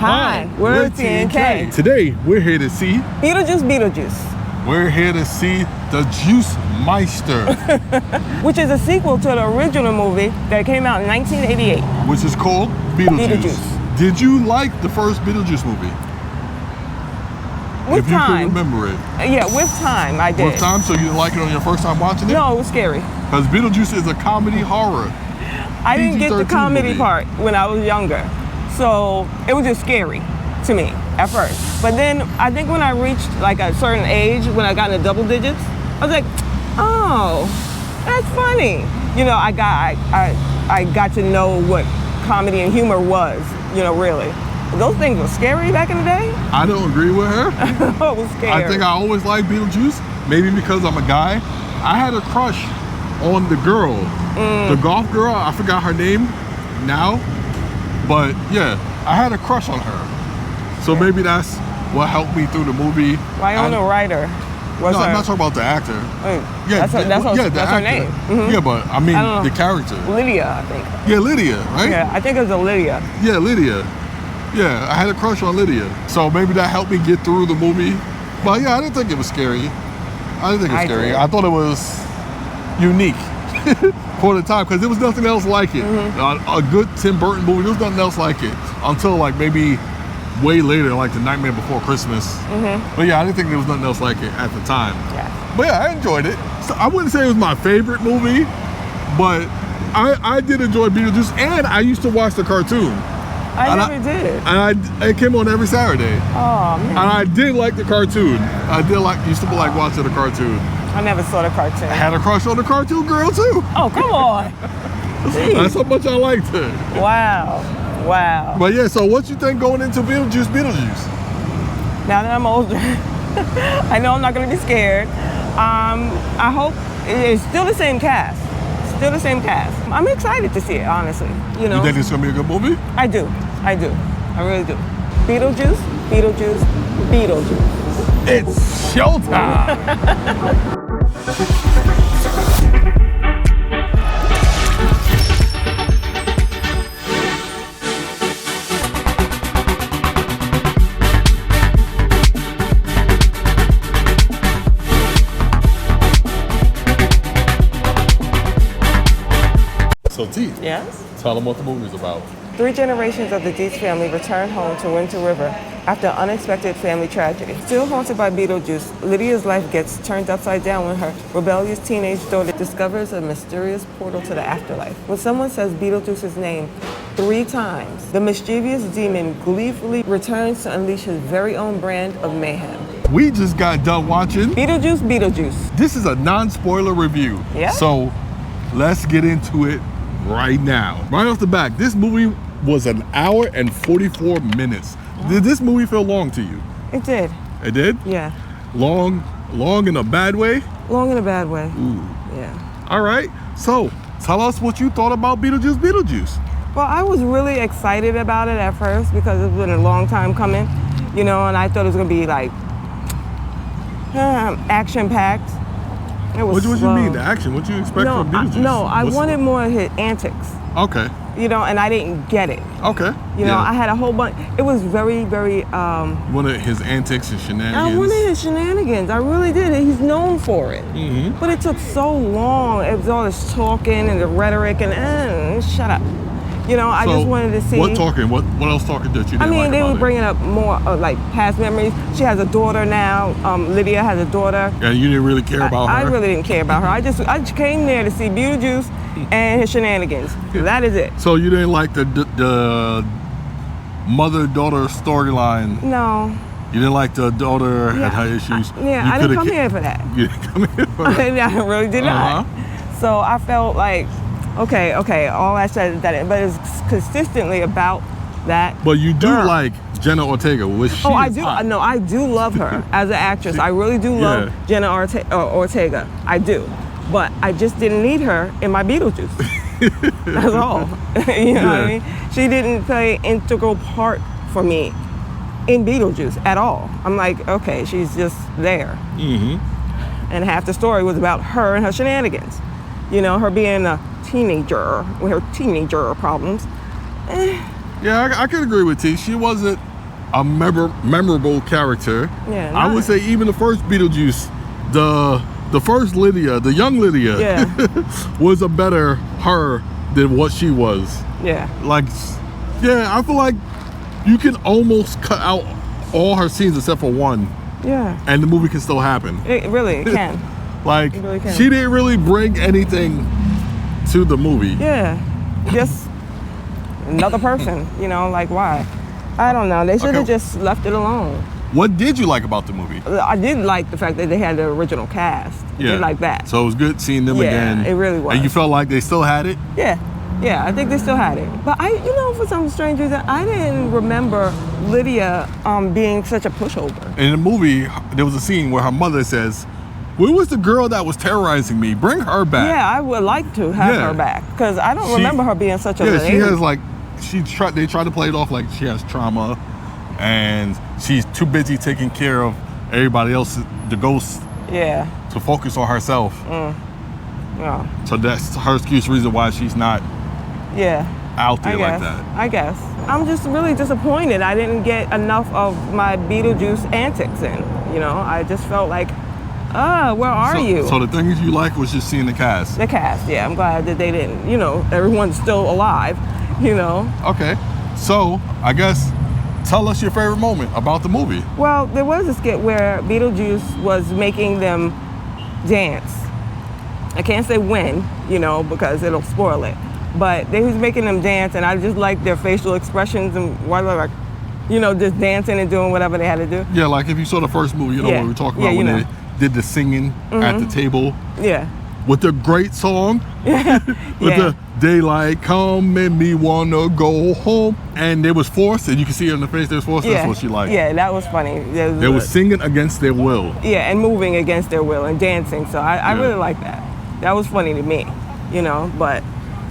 Hi, we're T&K. Today, we're here to see Beetlejuice Beetlejuice. We're here to see the Juice Meister, which is a sequel to the original movie that came out in 1988. Which is called Beetlejuice. Did you like the first Beetlejuice movie? With time. If you can remember it. Yeah, with time, I did. With time, so you didn't like it on your first time watching it? No, it was scary. Because Beetlejuice is a comedy horror. I didn't get the comedy movie. part when I was younger. So it was just scary to me at first. But then I think when I reached like a certain age, when I got into double digits, I was like, oh, that's funny. You know, I got to know what comedy and humor was, you know, really. Those things were scary back in the day. I don't agree with her. It was scary. I think I always liked Beetlejuice, maybe because I'm a guy. I had a crush on the girl, the golf girl. I forgot her name now, but yeah, I had a crush on her. So maybe that's what helped me through the movie. Winona Ryder. No, I'm not talking about the actor. Yeah, that's her name. Mm-hmm. Yeah, but I mean the character. Lydia, I think. Yeah, Lydia, right? Yeah, I think it was a Lydia. Yeah, Lydia. Yeah, I had a crush on Lydia. So maybe that helped me get through the movie. But yeah, I didn't think it was scary. I thought it was unique for the time because there was nothing else like it. Mm-hmm. A good Tim Burton movie, there was nothing else like it until like maybe way later, like The Nightmare Before Christmas. Mm-hmm. But yeah, I didn't think there was nothing else like it at the time. Yeah. But yeah, I enjoyed it. So I wouldn't say it was my favorite movie, but I did enjoy Beetlejuice, and I used to watch the cartoon. I never did. And it came on every Saturday. Oh, man. And I did like the cartoon. I did used to like watching the cartoon. I never saw the cartoon. I had a crush on the cartoon girl too. Oh, come on. That's how much I liked her. Wow. But yeah, so what you think going into Beetlejuice? Now that I'm older, I know I'm not going to be scared. I hope it's still the same cast. I'm excited to see it, honestly. You know. You think it's gonna be a good movie? I do. I really do. Beetlejuice. It's showtime. So T, yes? Tell them what the movie's about. 3 generations of the Deetz family return home to Winter River after an unexpected family tragedy. Still haunted by Beetlejuice, Lydia's life gets turned upside down when her rebellious teenage daughter discovers a mysterious portal to the afterlife. When someone says Beetlejuice's name 3 times, the mischievous demon gleefully returns to unleash his very own brand of mayhem. We just got done watching Beetlejuice. This is a non-spoiler review. Yeah. So let's get into it right now. Right off the bat, this movie was 1 hour and 44 minutes. Wow. Did this movie feel long to you? It did. It did? Yeah. Long in a bad way? Long in a bad way. Ooh. Yeah. All right. So tell us what you thought about Beetlejuice. Well, I was really excited about it at first because it's been a long time coming, you know, and I thought it was gonna be like action-packed. What do you mean, the action? What do you expect from Beetlejuice? I wanted more of his antics. Okay. You know, and I didn't get it. Okay. You know, I had a whole bunch. It was very, very... one of his antics and shenanigans? I wanted his shenanigans. I really did. He's known for it. Mm-hmm. But it took so long. It was all this talking and the rhetoric and shut up. You know, I just wanted to see... What talking? What else talking that you didn't like they about were bringing up more like past memories. She has a daughter now. Lydia has a daughter. And you didn't really care about her? I really didn't care about her. I just came there to see Beetlejuice and his shenanigans. That is it. So you didn't like the mother-daughter storyline? No. You didn't like the daughter had her issues? I didn't come here for that. You didn't come here for that? I really did not. So I felt like, okay, all I said is that, but it's consistently about that. But you do like Jenna Ortega, which she I do. No, I do love her as an actress. I really do love Jenna Ortega. I do. But I just didn't need her in my Beetlejuice. That's all. You know what I mean? She didn't play an integral part for me in Beetlejuice at all. I'm like, okay, she's just there. Mm-hmm. And half the story was about her and her shenanigans. You know, her being a teenager with her teenager problems. Yeah, I can agree with T. She wasn't a memorable character. Yeah, I would say even the first Beetlejuice, the first Lydia, the young Lydia, was a better her than what she was. Yeah. Like, yeah, I feel like you can almost cut out all her scenes except for one. Yeah. And the movie can still happen. It can. Like, it really can. She didn't really bring anything to the movie. Yeah. Just another person, you know, like why? I don't know. They should have just left it alone. What did you like about the movie? I did like the fact that they had the original cast. I did like that. So it was good seeing them again. Yeah, it really was. And you felt like they still had it? Yeah. Yeah, I think they still had it. But for some strange reason, I didn't remember Lydia being such a pushover. In the movie, there was a scene where her mother says, "Where was the girl that was terrorizing me? Bring her back." Yeah, I would like to have her back because I don't remember her being such a lady. She has like, they try to play it off like she has trauma and she's too busy taking care of everybody else, the ghosts, to focus on herself. Yeah. So that's her excuse reason why she's not out there like that. I guess. I'm just really disappointed I didn't get enough of my Beetlejuice antics in. You know, I just felt like, where are you? So the things you like was just seeing the cast? The cast, yeah. I'm glad that they didn't, everyone's still alive, Okay. So, I guess, tell us your favorite moment about the movie. Well, there was a skit where Beetlejuice was making them dance. I can't say when, because it'll spoil it. But he was making them dance, and I just liked their facial expressions and whatever, just dancing and doing whatever they had to do. Yeah, like if you saw the first movie, what we were talking about when they did the singing at the table. Yeah. With the great song. With the daylight come and me wanna go home. And they was forced, and you can see it in the face, they was forced. That's what she liked. Yeah, that was funny. They was singing against their will. Yeah, and moving against their will and dancing. So I really like that. That was funny to me, but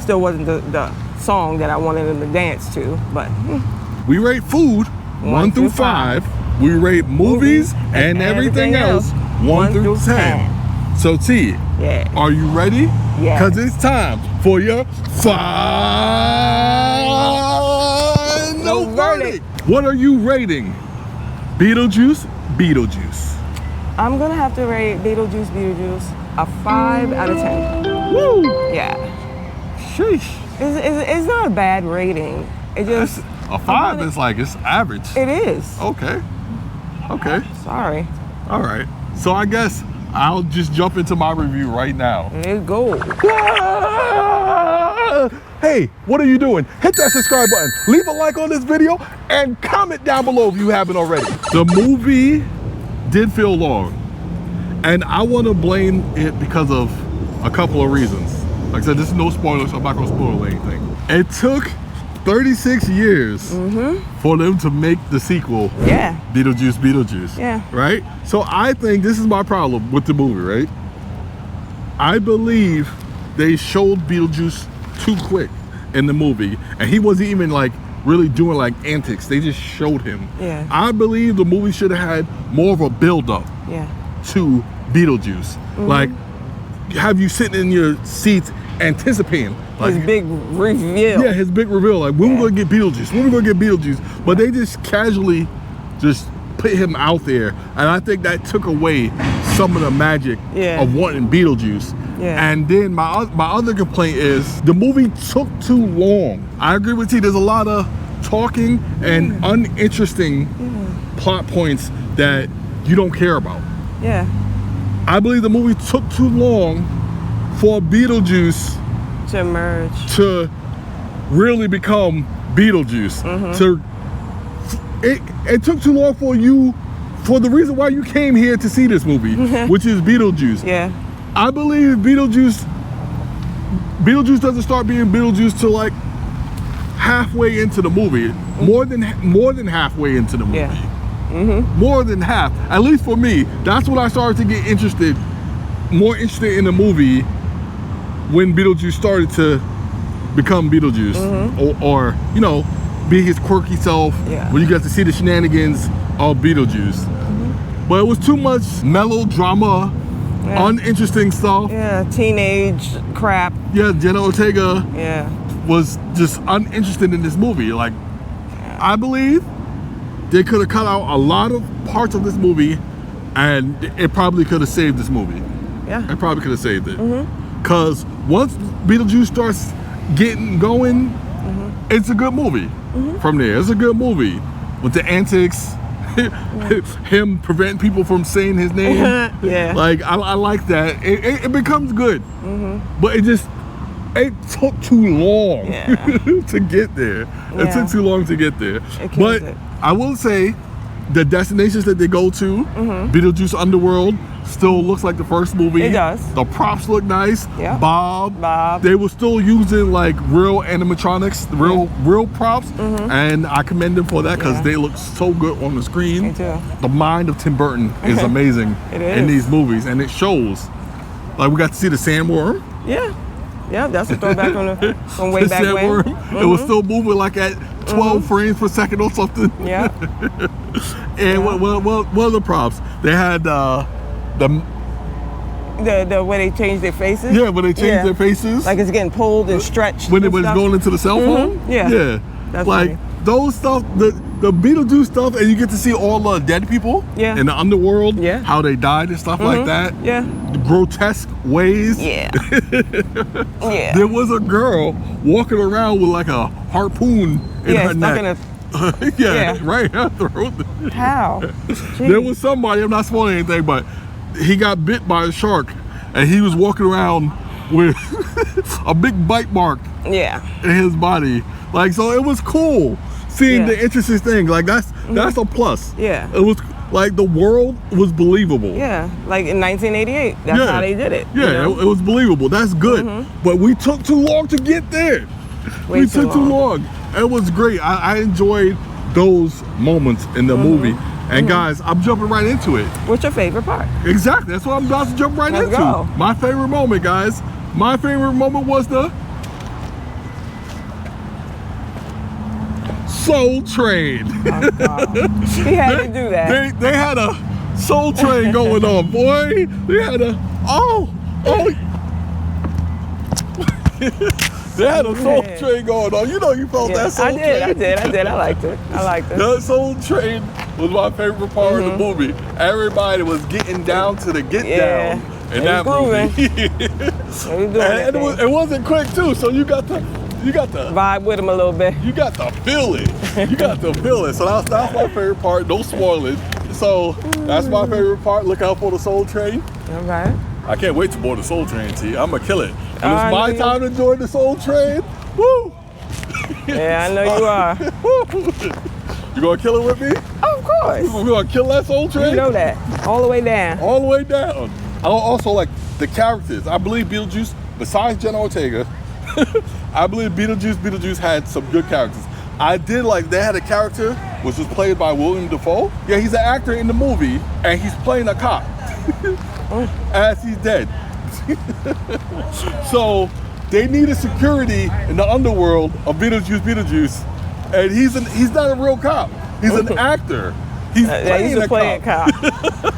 still wasn't the song that I wanted them to dance to. But we rate food 1 through 5. We rate movies and everything else 1 through 10. So T, are you ready? Yeah. Because it's time for your final verdict. What are you rating? Beetlejuice Beetlejuice. I'm gonna have to rate Beetlejuice Beetlejuice a 5 out of 10. Woo! Yeah. Sheesh. It's not a bad rating. It just a 5 is like it's average. It is. Okay. Sorry. All right. So I guess I'll just jump into my review right now. Let's go. Hey, what are you doing? Hit that subscribe button, leave a like on this video, and comment down below if you haven't already. The movie did feel long, and I want to blame it because of a couple of reasons. Like I said, this is no spoilers, so I'm not going to spoil anything. It took 36 years for them to make the sequel, Beetlejuice Beetlejuice. Yeah. Right? So I think this is my problem with the movie, right? I believe they showed Beetlejuice too quick in the movie, and he wasn't even like really doing like antics. They just showed him. Yeah. I believe the movie should have had more of a build-up to Beetlejuice. Like, have you sitting in your seats anticipating like his big reveal. Yeah, his big reveal. Like, when we gonna get Beetlejuice? When we gonna get Beetlejuice? But they just casually just put him out there, and I think that took away some of the magic of wanting Beetlejuice. Yeah. And then my other complaint is the movie took too long. I agree with you. There's a lot of talking and uninteresting plot points that you don't care about. Yeah. I believe the movie took too long for Beetlejuice to emerge, to really become Beetlejuice. It took too long for the reason why you came here to see this movie, which is Beetlejuice. Yeah. I believe Beetlejuice doesn't start being Beetlejuice till like halfway into the movie, more than halfway into the movie. Yeah. More than half, at least for me. That's when I started to get more interested in the movie, when Beetlejuice started to become Beetlejuice, or be his quirky self. Yeah. When you got to see the shenanigans of Beetlejuice. But it was too much melodrama, uninteresting stuff. Yeah, teenage crap. Yeah, Jenna Ortega was just uninterested in this movie. Like, I believe they could have cut out a lot of parts of this movie, and it probably could have saved this movie. Yeah. It probably could have saved it. Because once Beetlejuice starts getting going, it's a good movie. From there, it's a good movie with the antics, him preventing people from saying his name. Yeah. Like I like that. It becomes good, but it took too long to get there. It took too long to get there. But I will say, the destinations that they go to, Beetlejuice Underworld, still looks like the first movie. It does. The props look nice. Yeah. Bob. They were still using like real animatronics, real props, and I commend them for that because they look so good on the screen. Me too. The mind of Tim Burton is amazing in these movies, and it shows. Like we got to see the sandworm. Yeah, that's a throwback from way back when. It was still moving like at 12 frames per second or something. Yeah. And what are the props? They had the way they change their faces. Yeah, when they change their faces. Like it's getting pulled and stretched. When it was going into the cell phone. Yeah. That's like funny. Those stuff, the Beetlejuice stuff, and you get to see all the dead people in the underworld, how they died and stuff like that. Yeah. The grotesque ways. Yeah. There was a girl walking around with like a harpoon in her neck. Right in her throat. How? There was somebody, I'm not spoiling anything, but he got bit by a shark and he was walking around with a big bite mark in his body. Like, so it was cool seeing the interesting thing. Like that's a plus. Yeah. It was like the world was believable. Yeah, like in 1988, that's how they did it. Yeah, you know? it was believable. That's good. But we took too long to get there. We took too long. It was great. I enjoyed those moments in the movie. And guys, I'm jumping right into it. What's your favorite part? Exactly. That's what I'm about to jump right into. Go. My favorite moment, guys. My favorite moment was the Soul Train. Oh, God. He had to do that. They had a Soul Train going on, boy. They had a they had a Soul Train going on. You know you felt that Soul Train. I did. I liked it. The Soul Train was my favorite part of the movie. Everybody was getting down to the get down in that movie. And it wasn't quick too, so you got to vibe with him a little bit. You got to feel it. So that's my favorite part. Don't spoil it. So that's my favorite part. Look out for the Soul Train. All right. I can't wait to board the Soul Train, T. I'm gonna kill it. When it's my time to join the Soul Train, woo! Yeah, I know you are. You gonna kill it with me? Of course. You gonna kill that Soul Train? You know that. All the way down. All the way down. I also like the characters. I believe Beetlejuice, besides Jenna Ortega, I believe Beetlejuice had some good characters. I did like they had a character which was played by William Dafoe. Yeah, he's an actor in the movie and he's playing a cop as he's dead. So they needed security in the underworld of Beetlejuice, and he's not a real cop. He's an actor. He's playing a cop.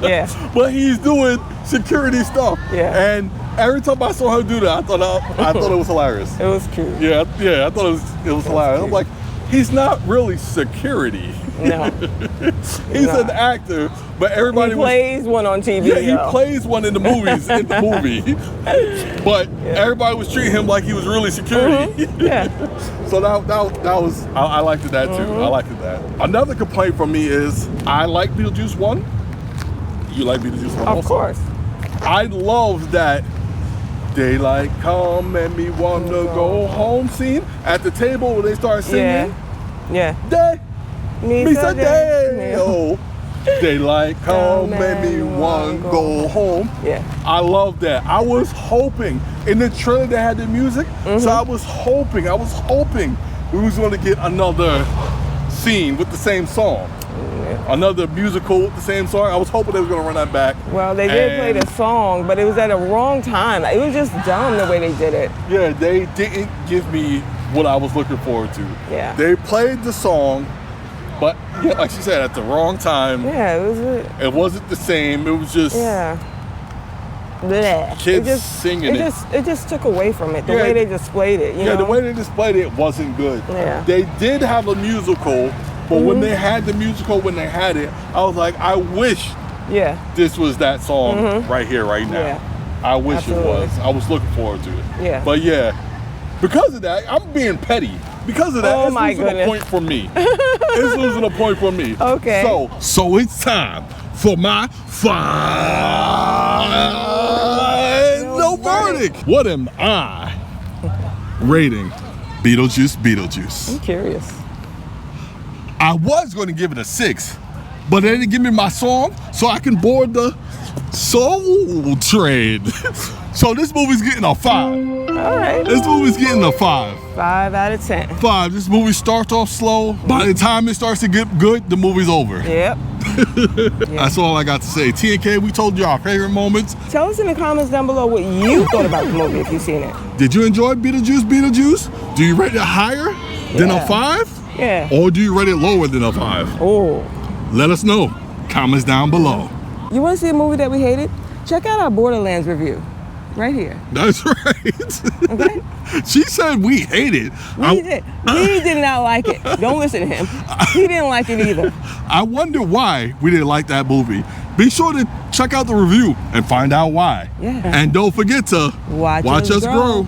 Yeah. But he's doing security stuff. Yeah. And every time I saw her do that, I thought it was hilarious. It was cute. Yeah, I thought it was hilarious. I'm like, he's not really security. No. He's an actor, but everybody he plays one on TV. Yeah, he plays one in the movies But everybody was treating him like he was really security. Yeah. So that was I liked that too. I liked that. Another complaint from me is I like Beetlejuice 1. You like Beetlejuice 1 also? Of course. I love that daylight come and me want to go home scene at the table where they start singing. Yeah. Day. Me say day. Oh. Daylight come and me want to go home. Yeah. I love that. I was hoping in the trailer they had the music, so I was hoping we was going to get another scene with the same song. Another musical with the same song. I was hoping they were going to run that back. Well, they did play the song, but it was at a wrong time. It was just dumb the way they did it. Yeah, they didn't give me what I was looking forward to. Yeah. They played the song, but yeah, like she said, at the wrong time. Yeah, it wasn't the same. It was just kids singing it. It just took away from it. The way they displayed it. You know? The way they displayed it wasn't good. Yeah. They did have a musical But when they had the musical, when they had it, I was like, I wish this was that song right here, right now. Yeah. I wish Absolutely. it was. I was looking forward to it. Yeah. But yeah, because of that, I'm being petty. Because of that, Oh it's my losing goodness. a point for me. It's losing a point for me. Okay. So it's time for my final verdict. What am I rating Beetlejuice Beetlejuice? I'm curious. I was going to give it a 6, but they didn't give me my song, so I can board the soul train. So this movie's getting a 5. All right. This movie's getting a 5. 5 out of 10. 5. This movie starts off slow. By the time it starts to get good, the movie's over. Yep. That's all I got to say. T&K, we told you our favorite moments. Tell us in the comments down below what you thought about the movie if you've seen it. Did you enjoy Beetlejuice Beetlejuice? Do you rate it higher than a 5? Yeah. Or do you rate it lower than a 5? Oh. Let us know. Comments down below. You want to see a movie that we hated? Check out our Borderlands review. Right here. That's right. Okay? She said we hate it. We did not like it. Don't listen to him. He didn't like it either. I wonder why we didn't like that movie. Be sure to check out the review and find out why. Yeah. And don't forget to Watch us grow.